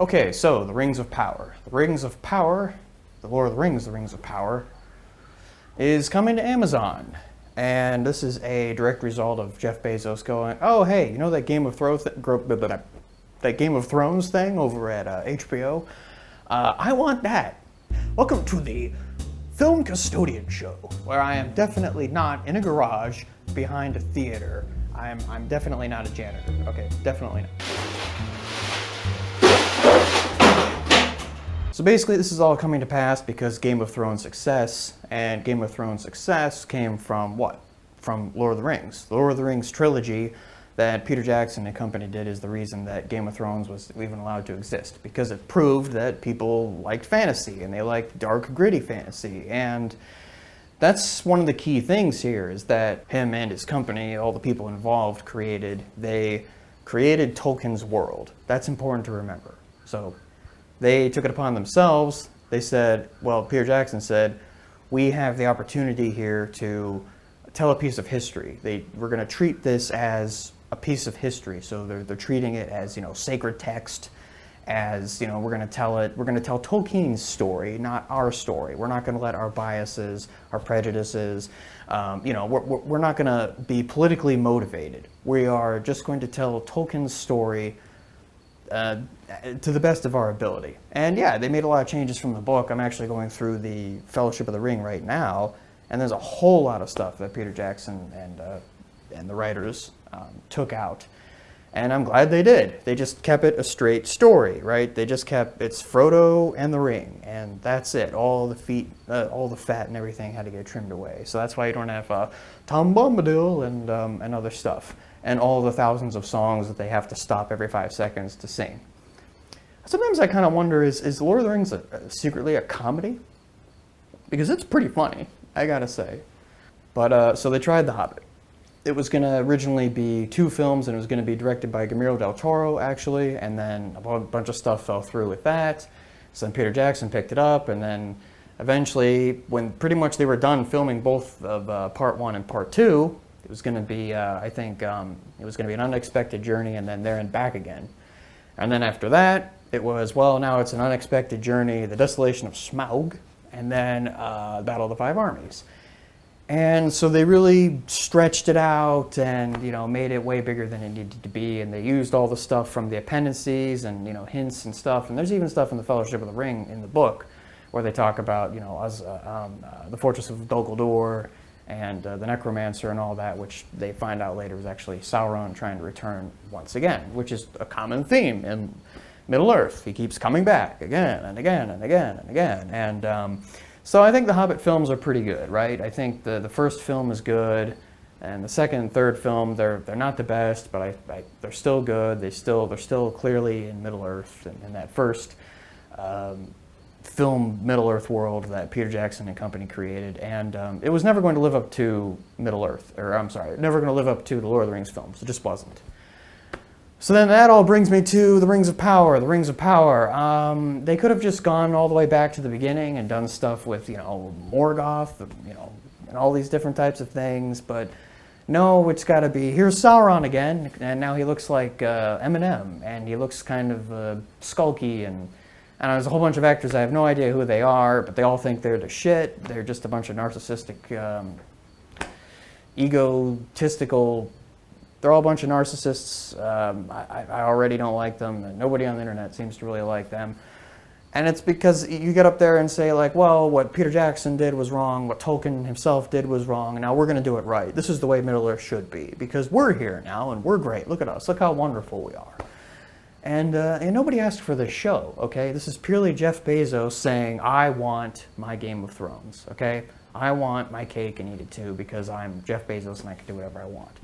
Okay, so the Rings of Power. The Rings of Power, the Lord of the Rings, the Rings of Power, is coming to Amazon. And this is a direct result of Jeff Bezos going, oh, hey, you know that Game of Thrones, that Game of Thrones thing over at HBO? I want that. Welcome to the Film Custodian Show, where I am definitely not in a garage behind a theater. I'm definitely not a janitor. Okay, definitely not. So basically this is all coming to pass because Game of Thrones success, and Game of Thrones success came from what? From Lord of the Rings. The Lord of the Rings trilogy that Peter Jackson and company did is the reason that Game of Thrones was even allowed to exist, because it proved that people liked fantasy and they liked dark, gritty fantasy. And that's one of the key things here, is that him and his company, all the people involved, they created Tolkien's world. That's important to remember. So they took it upon themselves. They said, well, Peter Jackson said, we have the opportunity here to tell a piece of history. We're going to treat this as a piece of history. So they're treating it as, sacred text, as, we're going to tell Tolkien's story, not our story. We're not going to let our biases, our prejudices, we're not going to be politically motivated. We are just going to tell Tolkien's story to the best of our ability. And yeah, they made a lot of changes from the book. I'm actually going through the Fellowship of the Ring right now, and there's a whole lot of stuff that Peter Jackson and the writers took out. And I'm glad they did. They just kept it a straight story, right? They just kept, it's Frodo and the ring, and that's it. All the feet, all the fat and everything had to get trimmed away. So that's why you don't have Tom Bombadil and other stuff, and all the thousands of songs that they have to stop every 5 seconds to sing. Sometimes I kind of wonder, is Lord of the Rings secretly a comedy? Because it's pretty funny, I gotta say. But so they tried The Hobbit. It was going to originally be 2 films, and it was going to be directed by Guillermo del Toro, actually, and then a bunch of stuff fell through with that. So then Peter Jackson picked it up, and then eventually, when pretty much they were done filming both of Part 1 and Part 2, it was going to be, I think, it was going to be An Unexpected Journey, and then There and Back Again. And then after that, it was, well, now it's An Unexpected Journey, The Desolation of Smaug, and then Battle of the Five Armies. And so they really stretched it out and, made it way bigger than it needed to be. And they used all the stuff from the appendices and, hints and stuff. And there's even stuff in the Fellowship of the Ring in the book where they talk about, the Fortress of Dol Guldur and the Necromancer and all that, which they find out later was actually Sauron trying to return once again, which is a common theme in Middle-earth. He keeps coming back again and again and again and again. And so I think the Hobbit films are pretty good, right? I think the first film is good, and the second and third film, they're not the best, but they're still good. They're still clearly in Middle-earth, in that first film Middle-earth world that Peter Jackson and company created, and it was never going to live up to Middle-earth, or I'm sorry, never going to live up to the Lord of the Rings films. It just wasn't. So then that all brings me to the Rings of Power. The Rings of Power. They could have just gone all the way back to the beginning and done stuff with, Morgoth, and all these different types of things. But no, it's got to be, here's Sauron again, and now he looks like Eminem, and he looks kind of sulky, and there's a whole bunch of actors. I have no idea who they are, but they all think they're the shit. They're just a bunch of narcissistic, egotistical. They're all a bunch of narcissists. I already don't like them. Nobody on the internet seems to really like them. And it's because you get up there and say, like, well, what Peter Jackson did was wrong, what Tolkien himself did was wrong, and now we're going to do it right. This is the way Middle-earth should be, because we're here now, and we're great. Look at us. Look how wonderful we are. And nobody asked for this show, okay? This is purely Jeff Bezos saying, I want my Game of Thrones, okay? I want my cake and eat it too, because I'm Jeff Bezos and I can do whatever I want.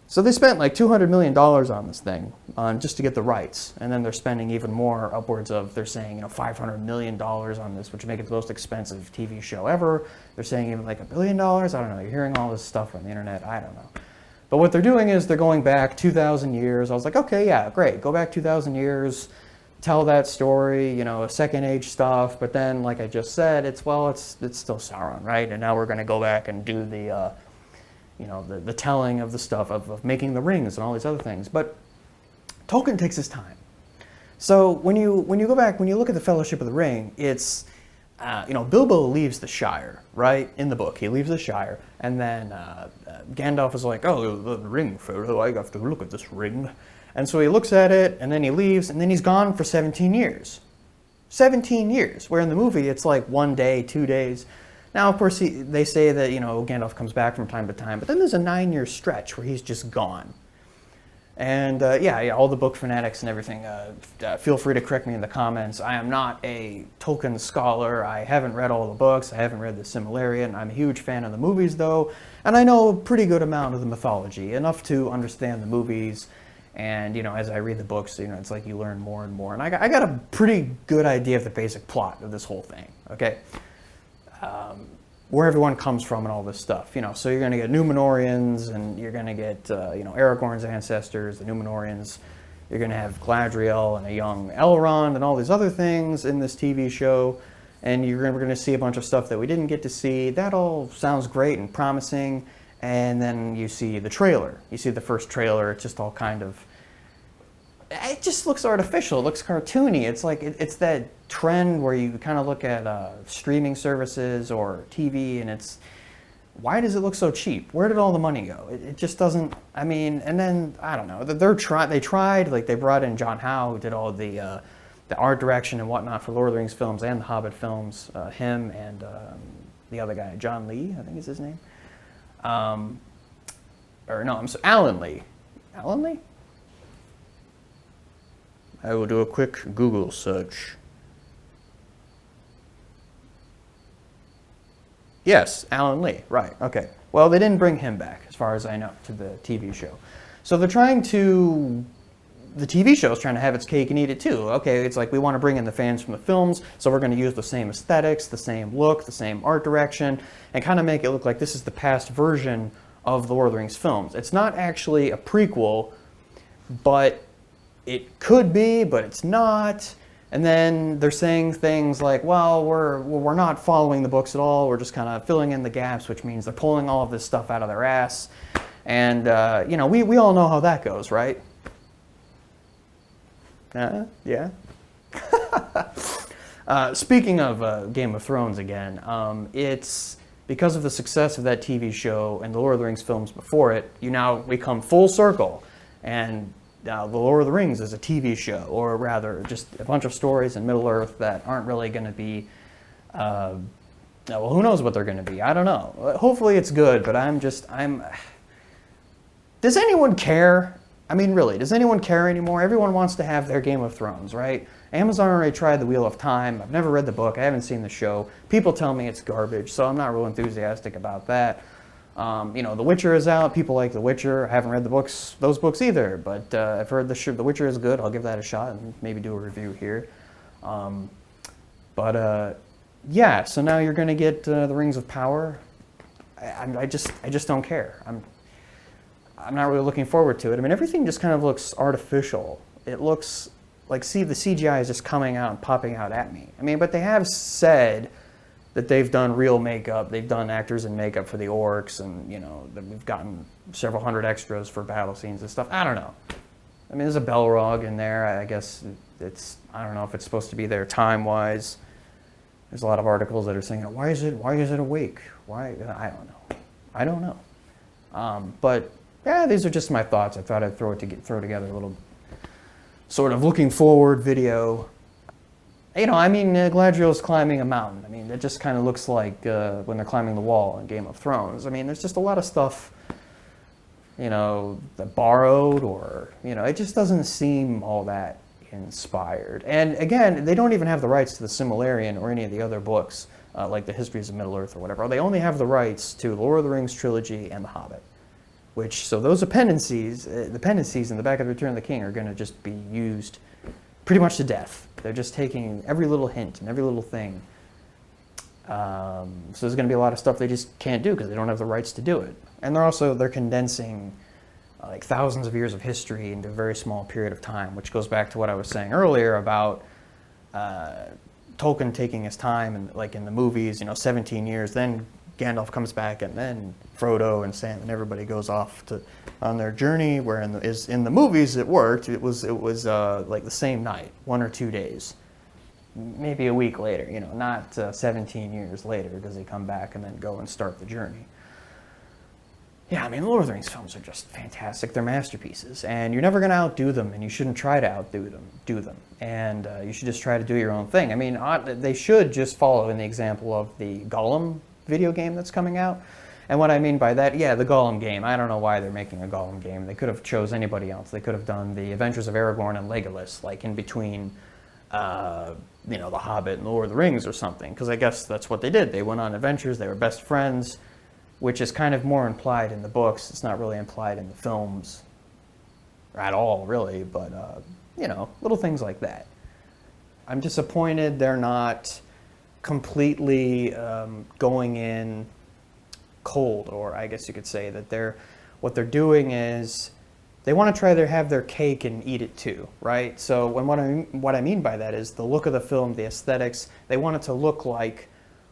So they spent like $200 million on this thing, just to get the rights. And then they're spending even more, upwards of, they're saying, $500 million on this, which would make it the most expensive TV show ever. They're saying even like $1 billion. I don't know. You're hearing all this stuff on the internet. I don't know. But what they're doing is they're going back 2,000 years. I was like, okay, yeah, great. Go back 2,000 years, tell that story, Second Age stuff. But then, like I just said, it's still Sauron, right? And now we're going to go back and do the telling of the stuff of making the rings and all these other things. But Tolkien takes his time. So when you go back, when you look at the Fellowship of the Ring, it's Bilbo leaves the Shire, right? In the book, he leaves the Shire, and then Gandalf is like, "Oh, the ring, Frodo. I have to look at this ring," and so he looks at it, and then he leaves, and then he's gone for 17 years. 17 years. Where in the movie it's like 1 day, 2 days. Now, of course, they say that Gandalf comes back from time to time, but then there's a 9-year stretch where he's just gone. And all the book fanatics and everything, feel free to correct me in the comments. I am not a Tolkien scholar. I haven't read all the books. I haven't read the Silmarillion. I'm a huge fan of the movies, though, and I know a pretty good amount of the mythology, enough to understand the movies. And as I read the books, it's like you learn more and more. And I got a pretty good idea of the basic plot of this whole thing. Okay. Where everyone comes from and all this stuff, so you're going to get Númenóreans, and you're going to get, Aragorn's ancestors, the Númenóreans. You're going to have Galadriel and a young Elrond and all these other things in this TV show, and we're going to see a bunch of stuff that we didn't get to see. That all sounds great and promising, and then you see the trailer. You see the first trailer. It's just all kind of, it just looks artificial. It looks cartoony. It's like it's that trend where you kind of look at streaming services or TV, and it's, why does it look so cheap? Where did all the money go? It just doesn't. I mean, and then I don't know. They tried, like they brought in John Howe, who did all the art direction and whatnot for Lord of the Rings films and the Hobbit films. Him and the other guy, John Lee, I think is his name. Alan Lee. Alan Lee? I will do a quick Google search. Yes, Alan Lee, right, okay. Well, they didn't bring him back, as far as I know, to the TV show. So the TV show is trying to have its cake and eat it too. Okay, it's like we want to bring in the fans from the films, so we're going to use the same aesthetics, the same look, the same art direction, and kind of make it look like this is the past version of the Lord of the Rings films. It's not actually a prequel, but it could be, but it's not. And then they're saying things like, well, we're not following the books at all. We're just kind of filling in the gaps, which means they're pulling all of this stuff out of their ass. And, we all know how that goes, right? Yeah. Speaking of Game of Thrones again, it's because of the success of that TV show and the Lord of the Rings films before it, we come full circle. And the Lord of the Rings is a TV show, or rather just a bunch of stories in Middle-earth that aren't really going to be, well, who knows what they're going to be? I don't know. Hopefully it's good, but does anyone care? I mean, really, does anyone care anymore? Everyone wants to have their Game of Thrones, right? Amazon already tried the Wheel of Time. I've never read the book. I haven't seen the show. People tell me it's garbage, so I'm not real enthusiastic about that. The Witcher is out. People like The Witcher. I haven't read those books either, but I've heard The Witcher is good. I'll give that a shot and maybe do a review here. So now you're going to get the Rings of Power. I just don't care. I'm not really looking forward to it. I mean, everything just kind of looks artificial. It looks like, the CGI is just coming out and popping out at me. I mean, but they have said that they've done real makeup. They've done actors in makeup for the orcs, and that we've gotten several hundred extras for battle scenes and stuff. I don't know. I mean, there's a Balrog in there. I guess I don't know if it's supposed to be there time-wise. There's a lot of articles that are saying, why is it awake? Why? I don't know. But yeah, these are just my thoughts. I thought I'd throw together a little sort of looking forward video. Galadriel's climbing a mountain. I mean, it just kind of looks like when they're climbing the wall in Game of Thrones. I mean, there's just a lot of stuff, that borrowed, or, it just doesn't seem all that inspired. And again, they don't even have the rights to the Silmarillion or any of the other books, like the Histories of Middle-earth or whatever. They only have the rights to Lord of the Rings trilogy and the Hobbit. So those dependencies, the pendencies in the back of the Return of the King are going to just be used pretty much to death. They're just taking every little hint and every little thing. So there's going to be a lot of stuff they just can't do because they don't have the rights to do it. And they're condensing like thousands of years of history into a very small period of time, which goes back to what I was saying earlier about Tolkien taking his time, and like in the movies, 17 years, then Gandalf comes back, and then Frodo and Sam and everybody goes off on their journey. Where in the movies it worked. It was like the same night, 1 or 2 days, maybe a week later. Not 17 years later, because they come back and then go and start the journey. Yeah, I mean, the Lord of the Rings films are just fantastic. They're masterpieces, and you're never going to outdo them, and you shouldn't try to outdo them. And you should just try to do your own thing. I mean, they should just follow in the example of the Gollum video game that's coming out. And what I mean by that, yeah, the Gollum game. I don't know why they're making a Gollum game. They could have chose anybody else. They could have done the Adventures of Aragorn and Legolas, like in between, the Hobbit and the Lord of the Rings or something. Because I guess that's what they did. They went on adventures. They were best friends, which is kind of more implied in the books. It's not really implied in the films at all, really. But, little things like that. I'm disappointed they're not completely going in cold, or I guess you could say that what they're doing is they want to try to have their cake and eat it too, right? So what I mean by that is the look of the film, the aesthetics, they want it to look like,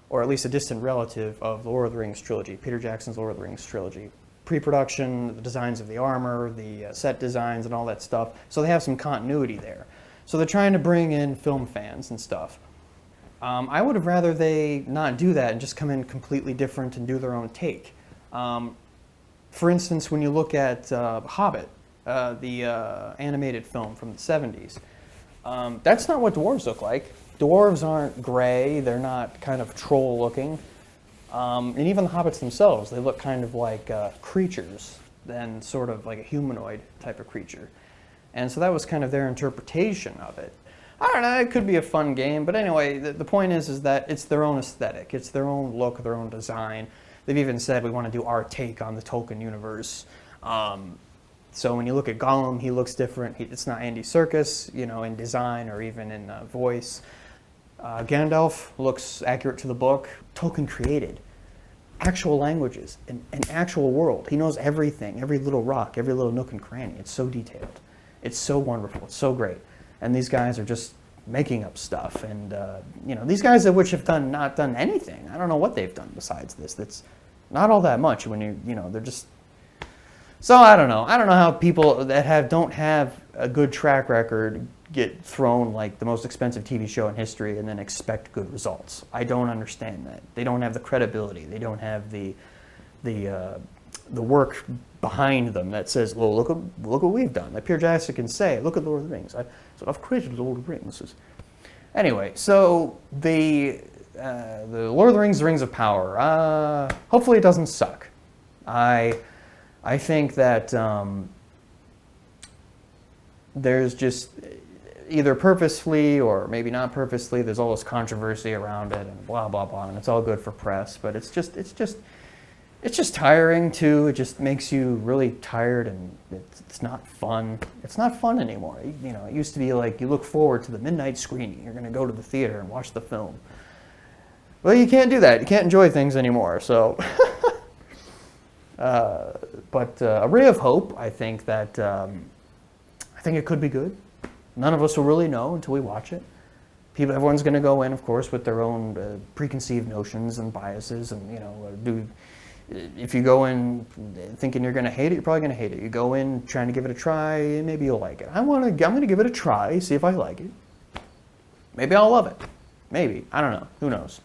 or at least a distant relative of the Lord of the Rings trilogy, Peter Jackson's Lord of the Rings trilogy. Pre-production, the designs of the armor, the set designs and all that stuff, so they have some continuity there. So they're trying to bring in film fans and stuff. I would have rather they not do that and just come in completely different and do their own take. For instance, when you look at Hobbit, the animated film from the 70s, that's not what dwarves look like. Dwarves aren't gray, they're not kind of troll looking. And even the hobbits themselves, they look kind of like creatures, than sort of like a humanoid type of creature. And so that was kind of their interpretation of it. I don't know, it could be a fun game, but anyway, the point is that it's their own aesthetic, it's their own look, their own design. They've even said we want to do our take on the Tolkien universe. So when you look at Gollum, he looks different. It's not Andy Serkis, in design or even in voice. Gandalf looks accurate to the book. Tolkien created actual languages, an actual world. He knows everything, every little rock, every little nook and cranny. It's so detailed. It's so wonderful. It's so great. And these guys are just making up stuff. And, these guys which have not done anything. I don't know what they've done besides this. That's not all that much when they're just... So I don't know. I don't know how people that don't have a good track record get thrown like the most expensive TV show in history and then expect good results. I don't understand that. They don't have the credibility. They don't have the work behind them that says, "Well, look what we've done." Like Peter Jackson can say, "Look at Lord of the Rings. I've created Lord of the Rings." Anyway, so the Lord of the Rings, the Rings of Power. Hopefully, it doesn't suck. I think that there's just either purposefully or maybe not purposely, there's all this controversy around it and blah blah blah, and it's all good for press, but it's just tiring too. It just makes you really tired, and it's not fun. It's not fun anymore. It used to be like you look forward to the midnight screening. You're going to go to the theater and watch the film. Well, you can't do that. You can't enjoy things anymore. So. But a ray of hope, I think that, I think it could be good. None of us will really know until we watch it. Everyone's going to go in, of course, with their own preconceived notions and biases, and, if you go in thinking you're going to hate it, you're probably going to hate it. You go in trying to give it a try, maybe you'll like it. I'm going to give it a try, see if I like it. Maybe I'll love it. Maybe. I don't know. Who knows?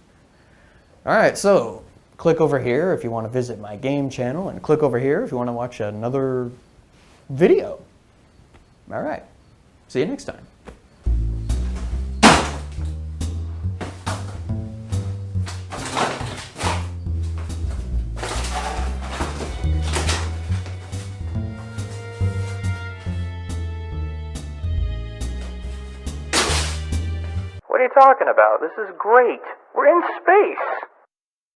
All right, so... click over here if you want to visit my game channel, and click over here if you want to watch another video. All right. See you next time. What are you talking about? This is great. We're in space.